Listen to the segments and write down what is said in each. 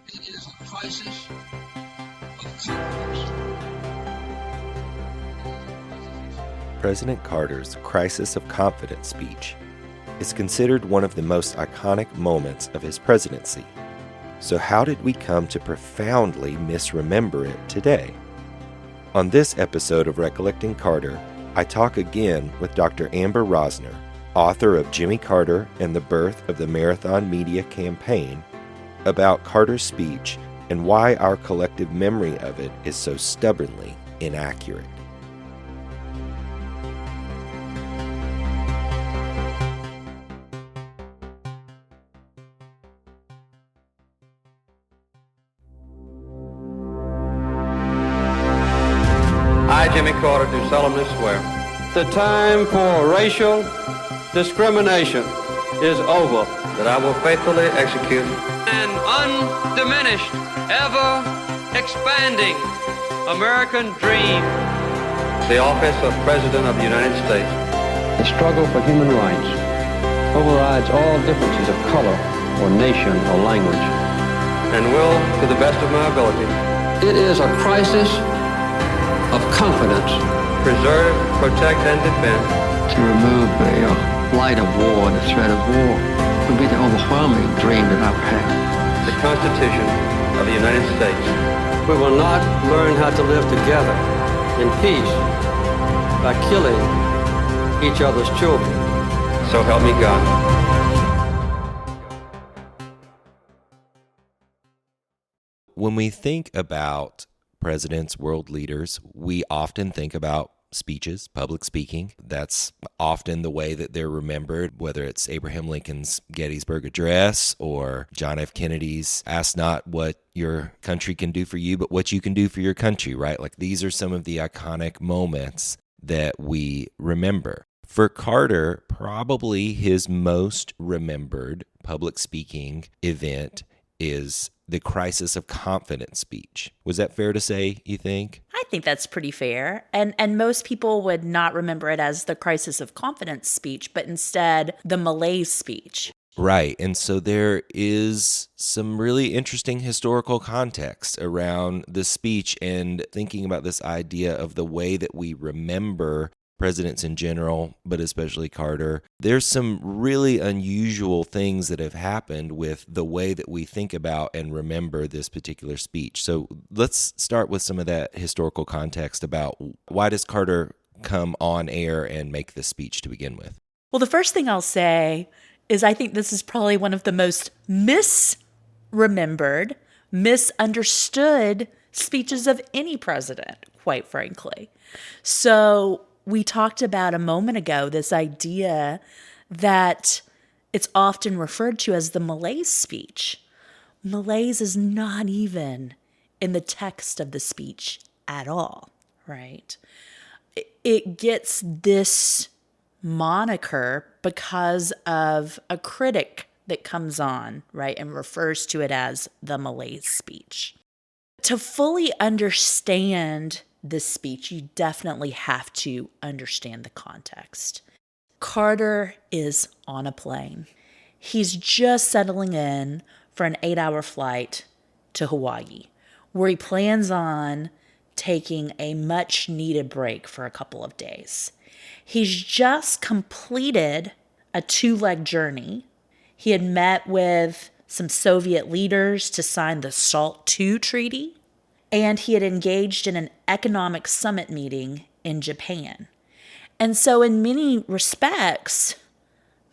It is a crisis of confidence. President Carter's Crisis of Confidence speech is considered one of the most iconic moments of his presidency. So how did we come to profoundly misremember it today? On this episode of Recollecting Carter, I talk again with Dr. Amber Roessner, author of Jimmy Carter and the Birth of the Marathon Media Campaign, about Carter's speech and why our collective memory of it is so stubbornly inaccurate. I, Jimmy Carter, do solemnly swear. The time for racial discrimination is over. That I will faithfully execute An undiminished, ever expanding American dream. the office of President of the United States. The struggle for human rights overrides all differences of color or nation or language. And will, to the best of my ability, It is a crisis of confidence. preserve, protect, and defend To remove the light of war, the threat of war, would be the overwhelming dream that I would have. the Constitution of the United States. We will not learn how to live together in peace by killing each other's children. So help me God. When we think about presidents, world leaders, we often think about speeches, public speaking. That's often the way that they're remembered, whether it's Abraham Lincoln's Gettysburg Address or John F. Kennedy's "Ask not what your country can do for you, but what you can do for your country," right? Like, these are some of the iconic moments that we remember. For Carter, probably his most remembered public speaking event is the Crisis of Confidence speech. Was that fair to say, you think? I think that's pretty fair. And most people would not remember it as the Crisis of Confidence speech, but instead the malaise speech. Right. And so there is some really interesting historical context around the speech and thinking about this idea of the way that we remember presidents in general, but especially Carter. There's some really unusual things that have happened with the way that we think about and remember this particular speech. So let's start with some of that historical context about why does Carter come on air and make this speech to begin with? Well, the first thing I'll say is I think this is probably one of the most misremembered, misunderstood speeches of any president, quite frankly. So we talked about a moment ago this idea that it's often referred to as the malaise speech. Malaise is not even in the text of the speech at all, right? It gets this moniker because of a critic that comes on, right, and refers to it as the malaise speech. To fully understand this speech, you definitely have to understand the context. Carter is on a plane. He's just settling in for an 8-hour flight to Hawaii, where he plans on taking a much needed break for a couple of days. He's just completed a 2-leg journey. He had met with some Soviet leaders to sign the SALT II treaty, and he had engaged in an economic summit meeting in Japan. And so in many respects,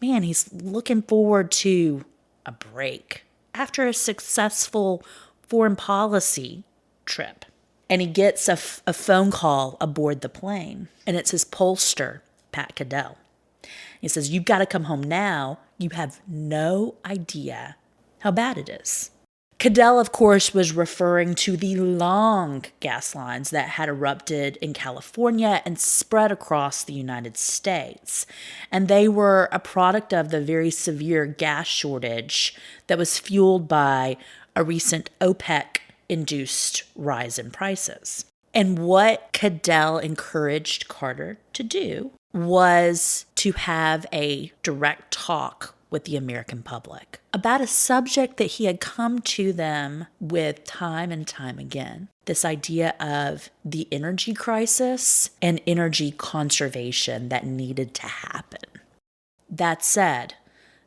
man, he's looking forward to a break after a successful foreign policy trip. And he gets a phone call aboard the plane, and it's his pollster, Pat Caddell. He says, "You've got to come home now. You have no idea how bad it is." Caddell, of course, was referring to the long gas lines that had erupted in California and spread across the United States. And they were a product of the very severe gas shortage that was fueled by a recent OPEC-induced rise in prices. And what Caddell encouraged Carter to do was to have a direct talk with the American public about a subject that he had come to them with time and time again. This idea of the energy crisis and energy conservation that needed to happen. That said,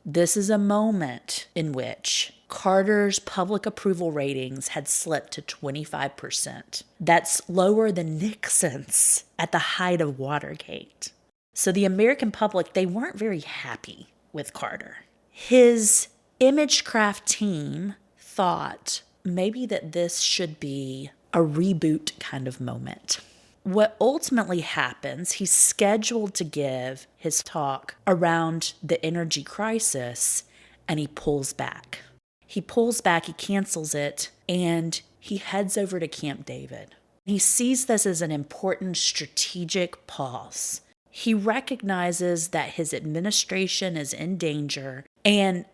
this is a moment in which Carter's public approval ratings had slipped to 25%. That's lower than Nixon's at the height of Watergate. So the American public, they weren't very happy with Carter. His Imagecraft team thought maybe that this should be a reboot kind of moment. What ultimately happens, he's scheduled to give his talk around the energy crisis, and he pulls back. He cancels it, and he heads over to Camp David. He sees this as an important strategic pause. He recognizes that his administration is in danger, and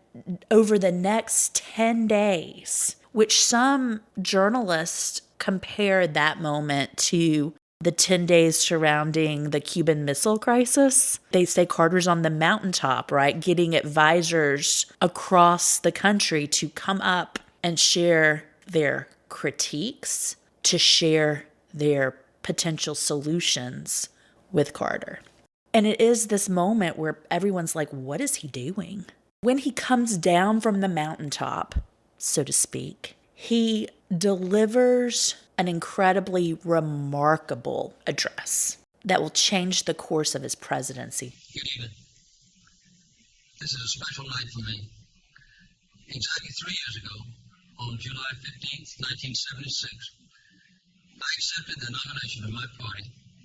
over the next 10 days, which some journalists compare that moment to the 10 days surrounding the Cuban Missile Crisis. They say Carter's on the mountaintop, right? Getting advisors across the country to come up and share their critiques, to share their potential solutions with Carter. And it is this moment where everyone's like, what is he doing? When he comes down from the mountaintop, so to speak, he delivers an incredibly remarkable address that will change the course of his presidency. Good evening. This is a special night for me. Exactly 3 years ago, on July 15th, 1976, I accepted the nomination of my party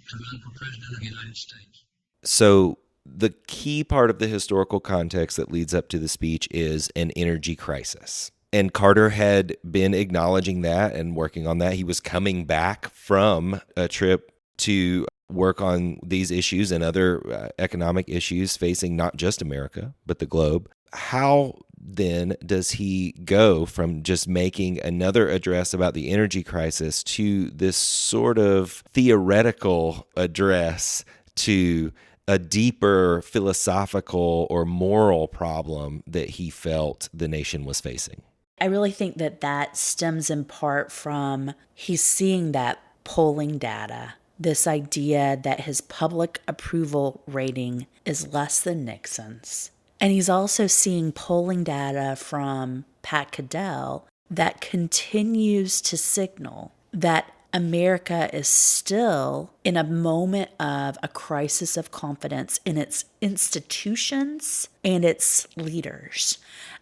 to run for President of the United States. So the key part of the historical context that leads up to the speech is an energy crisis. And Carter had been acknowledging that and working on that. He was coming back from a trip to work on these issues and other economic issues facing not just America, but the globe. How then does he go from just making another address about the energy crisis to this sort of theoretical address to a deeper philosophical or moral problem that he felt the nation was facing? I really think that stems in part from he's seeing that polling data, this idea that his public approval rating is less than Nixon's. And he's also seeing polling data from Pat Caddell that continues to signal that America is still in a moment of a crisis of confidence in its institutions and its leaders.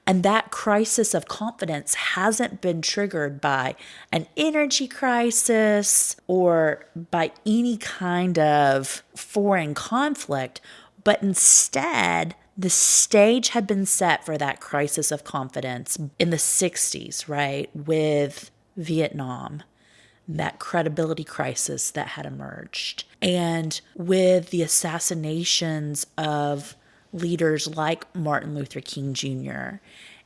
And that crisis of confidence hasn't been triggered by an energy crisis or by any kind of foreign conflict, but instead, the stage had been set for that crisis of confidence in the 60s, right, with Vietnam, that credibility crisis that had emerged, and with the assassinations of leaders like Martin Luther King Jr.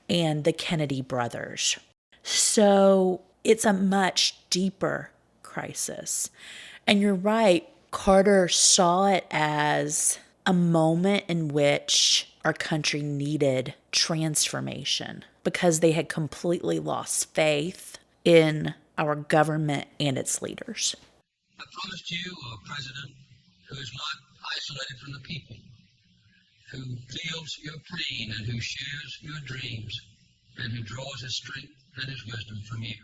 and the Kennedy brothers. So it's a much deeper crisis. And you're right, Carter saw it as a moment in which our country needed transformation because they had completely lost faith in our government and its leaders. I promised you a president who is not isolated from the people, who feels your pain and who shares your dreams, and who draws his strength and his wisdom from you.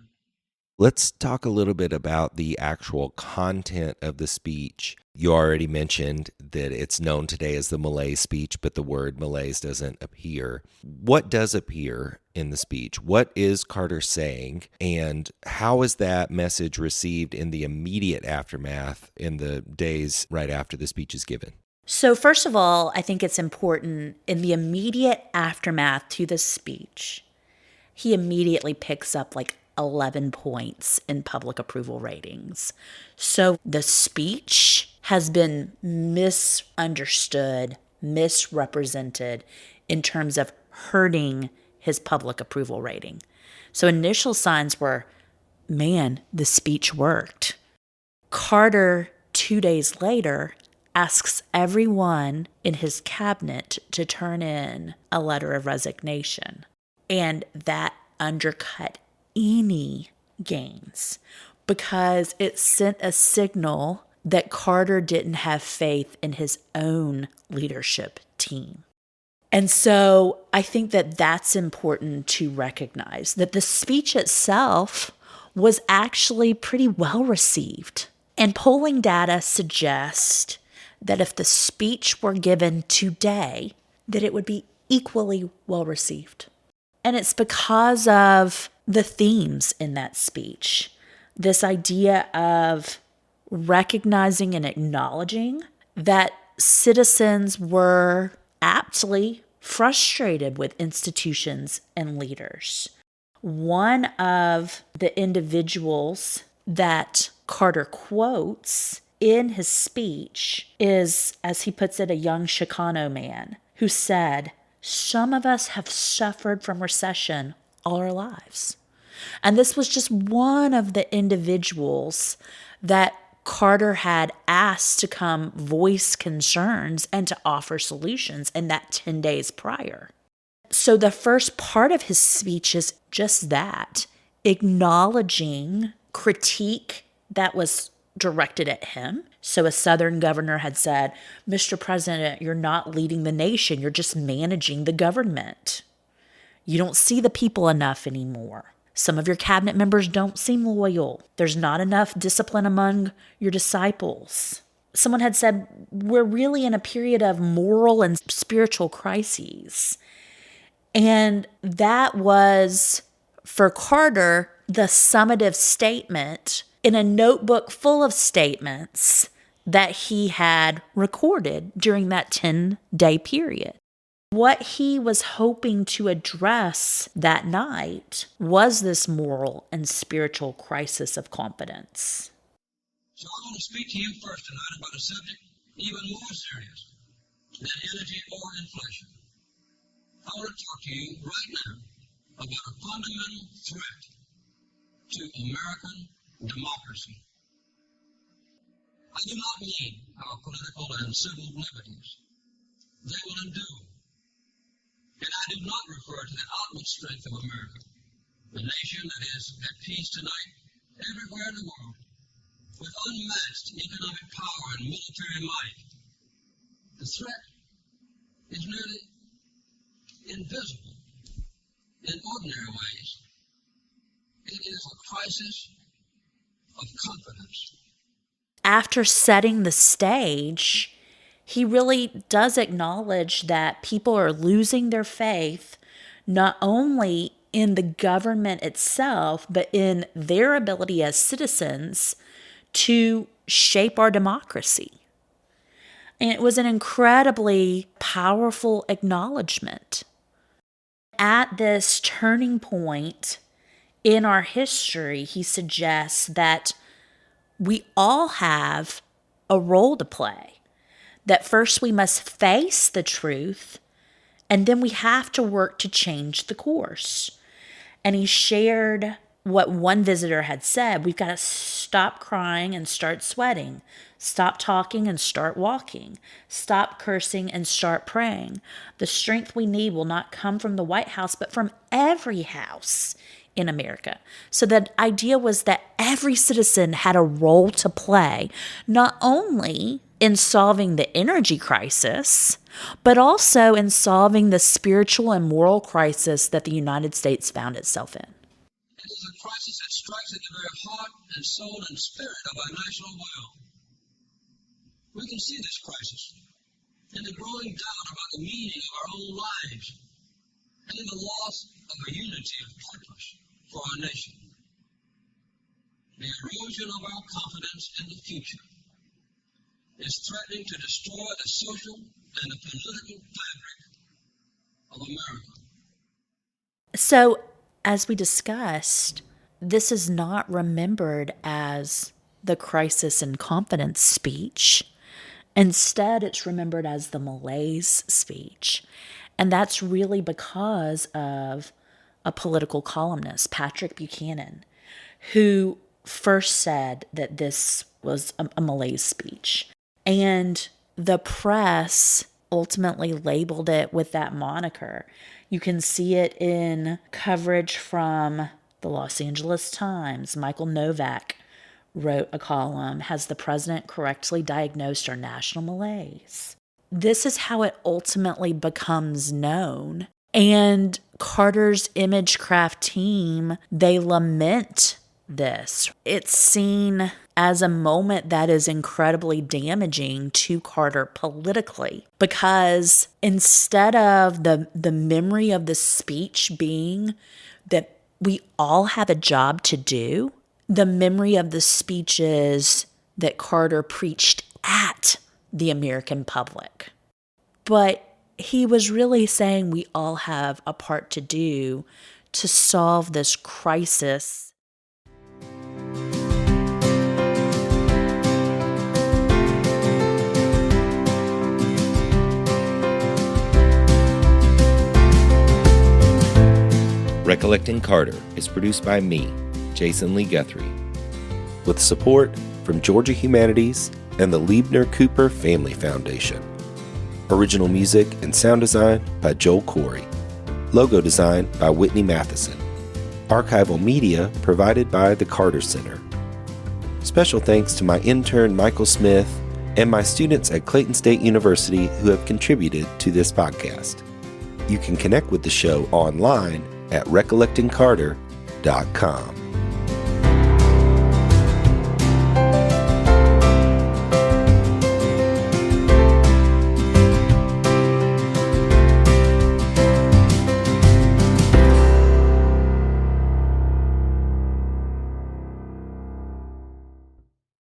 Let's talk a little bit about the actual content of the speech. You already mentioned that it's known today as the Malaise speech, but the word Malaise doesn't appear. What does appear in the speech? What is Carter saying? And how is that message received in the immediate aftermath in the days right after the speech is given? So first of all, I think it's important in the immediate aftermath to the speech, he immediately picks up like 11 points in public approval ratings. So the speech has been misunderstood, misrepresented in terms of hurting his public approval rating. So initial signs were, man, the speech worked. Carter, 2 days later, asks everyone in his cabinet to turn in a letter of resignation. And that undercut any gains because it sent a signal that Carter didn't have faith in his own leadership team. And so I think that that's important to recognize, that the speech itself was actually pretty well received. And polling data suggest that if the speech were given today, that it would be equally well received. And it's because of the themes in that speech. This idea of recognizing and acknowledging that citizens were aptly frustrated with institutions and leaders. One of the individuals that Carter quotes in his speech is, as he puts it, a young Chicano man who said, "Some of us have suffered from recession all our lives." And this was just one of the individuals that Carter had asked to come voice concerns and to offer solutions in that 10 days prior. So the first part of his speech is just that, acknowledging critique that was directed at him. So a Southern governor had said, "Mr. President, you're not leading the nation. You're just managing the government. You don't see the people enough anymore. Some of your cabinet members don't seem loyal. There's not enough discipline among your disciples." Someone had said, "We're really in a period of moral and spiritual crises." And that was, for Carter, the summative statement in a notebook full of statements that he had recorded during that 10-day period. What he was hoping to address that night was this moral and spiritual crisis of confidence. So I want to speak to you first tonight about a subject even more serious than energy or inflation. I want to talk to you right now about a fundamental threat to American democracy. I do not mean our political and civil liberties. They will endure. And I do not refer to the outward strength of America, the nation that is at peace tonight everywhere in the world, with unmatched economic power and military might. The threat is nearly invisible in ordinary ways. It is a crisis of confidence. After setting the stage, he really does acknowledge that people are losing their faith not only in the government itself, but in their ability as citizens to shape our democracy. And it was an incredibly powerful acknowledgement. At this turning point in our history, he suggests that we all have a role to play. That first we must face the truth, and then we have to work to change the course. And he shared what one visitor had said: we've got to stop crying and start sweating, stop talking and start walking, stop cursing and start praying. The strength we need will not come from the White House, but from every house in America. So the idea was that every citizen had a role to play, not only in solving the energy crisis, but also in solving the spiritual and moral crisis that the United States found itself in. It is a crisis that strikes at the very heart and soul and spirit of our national will. We can see this crisis in the growing doubt about the meaning of our own lives and in the loss of a unity of purpose for our nation. The erosion of our confidence in the future is threatening to destroy the social and the political fabric of America. So, as we discussed, this is not remembered as the crisis and confidence speech. Instead, it's remembered as the malaise speech. And that's really because of a political columnist, Patrick Buchanan, who first said that this was a malaise speech. And the press ultimately labeled it with that moniker. You can see it in coverage from the Los Angeles Times. Michael Novak wrote a column, "Has the president correctly diagnosed our national malaise?" This is how it ultimately becomes known. And Carter's Imagecraft team, they lament this. It's seen as a moment that is incredibly damaging to Carter politically, because instead of the memory of the speech being that we all have a job to do, the memory of the speech is that Carter preached at the American public. But he was really saying we all have a part to do to solve this crisis. Recollecting Carter is produced by me, Jason Lee Guthrie, with support from Georgia Humanities and the Liebner Cooper Family Foundation. Original music and sound design by Joel Corey. Logo design by Whitney Matheson. Archival media provided by the Carter Center. Special thanks to my intern Michael Smith and my students at Clayton State University who have contributed to this podcast. You can connect with the show online at recollectingcarter.com.